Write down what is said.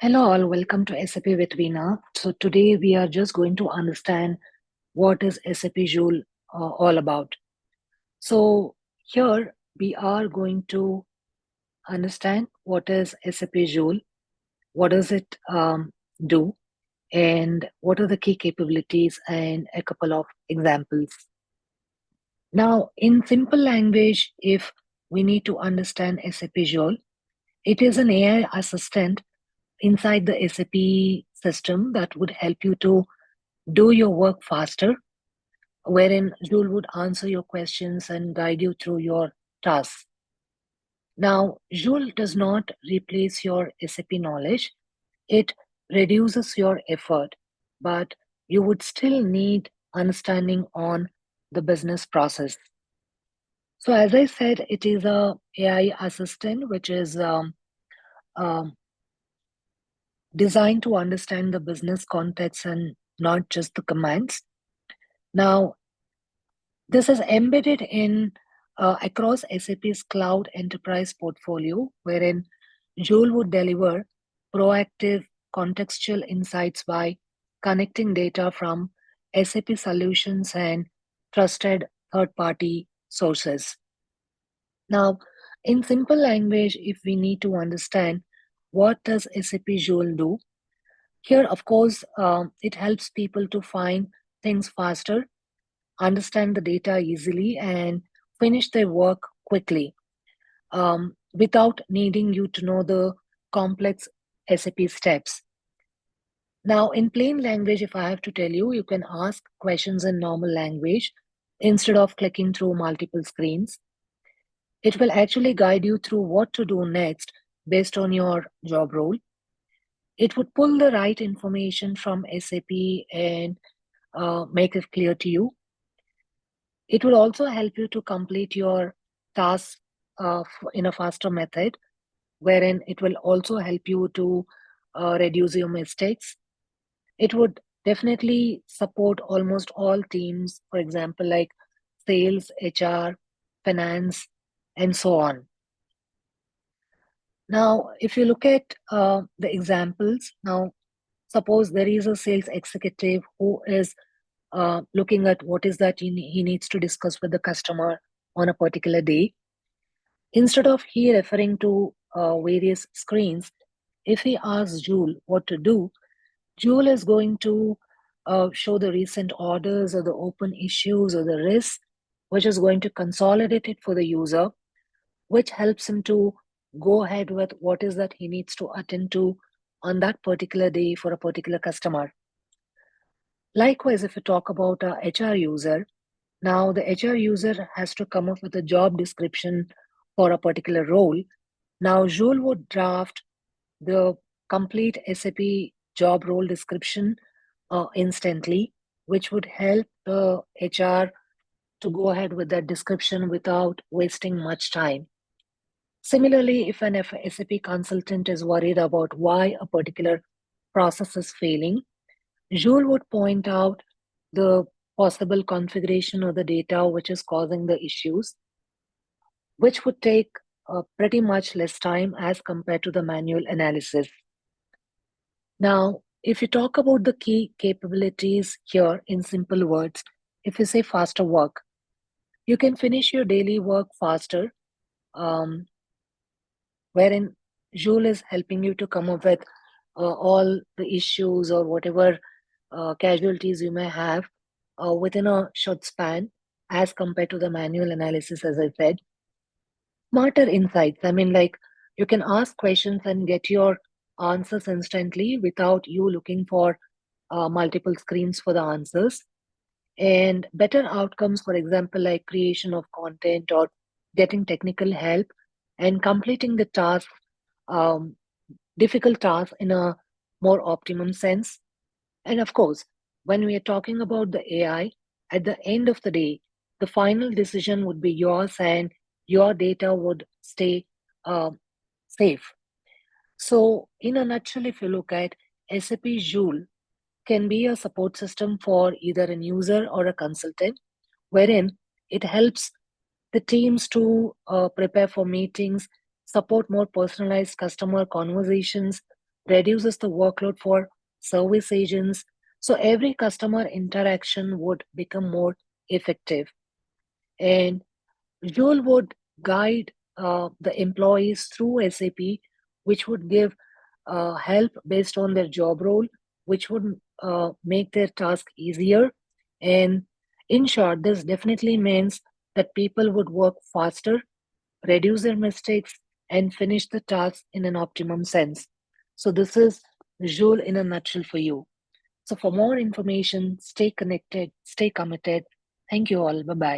Hello all, welcome to SAP with Veena. So today we are just going to understand what is SAP Joule all about. So here we are going to understand what is SAP Joule, what does it do, and what are the key capabilities and a couple of examples. Now, in simple language, if we need to understand SAP Joule, it is an AI assistant inside the SAP system that would help you to do your work faster, wherein Joule would answer your questions and guide you through your tasks. Now, Joule does not replace your SAP knowledge, it reduces your effort, but you would still need understanding on the business process. So, as I said, it is a AI assistant which is um, designed to understand the business context and not just the commands. Now, this is embedded in across SAP's cloud enterprise portfolio, wherein Joule would deliver proactive contextual insights by connecting data from SAP solutions and trusted third-party sources. Now, in simple language, if we need to understand what does SAP Joule do, here, of course, it helps people to find things faster, understand the data easily, and finish their work quickly without needing you to know the complex SAP steps. Now, in plain language, if I have to tell you, you can ask questions in normal language instead of clicking through multiple screens. It will actually guide you through what to do next based on your job role. It would pull the right information from SAP and make it clear to you. It will also help you to complete your tasks in a faster method, wherein it will also help you to reduce your mistakes. It would definitely support almost all teams, for example, like sales, HR, finance, and so on. Now, if you look at the examples, now suppose there is a sales executive who is looking at what is that he needs to discuss with the customer on a particular day. Instead of he referring to various screens, if he asks Joule what to do, Joule is going to show the recent orders or the open issues or the risks, which is going to consolidate it for the user, which helps him to go ahead with what is that he needs to attend to on that particular day for a particular customer. Likewise, if you talk about a HR user, now the HR user has to come up with a job description for a particular role. Now Joule would draft the complete SAP job role description instantly, which would help the HR to go ahead with that description without wasting much time. Similarly, if an SAP consultant is worried about why a particular process is failing, Joule would point out the possible configuration of the data which is causing the issues, which would take pretty much less time as compared to the manual analysis. Now, if you talk about the key capabilities here in simple words, if you say faster work, you can finish your daily work faster, um, wherein Joule is helping you to come up with all the issues or whatever casualties you may have within a short span as compared to the manual analysis, as I said. Smarter insights. I mean, like you can ask questions and get your answers instantly without you looking for multiple screens for the answers. And better outcomes, for example, like creation of content or getting technical help and completing the task, um, difficult task in a more optimum sense. And of course, when we are talking about the AI, at the end of the day, the final decision would be yours and your data would stay uh, safe. So, in a nutshell, if you look at SAP Joule, can be a support system for either an user or a consultant, wherein it helps the teams to prepare for meetings, support more personalized customer conversations, reduces the workload for service agents. So every customer interaction would become more effective. And Joule would guide the employees through SAP, which would give help based on their job role, which would make their task easier. And in short, this definitely means that people would work faster, reduce their mistakes, and finish the task in an optimum sense. So, this is Joule in a nutshell for you. So, for more information, stay connected, stay committed. Thank you all. Bye bye.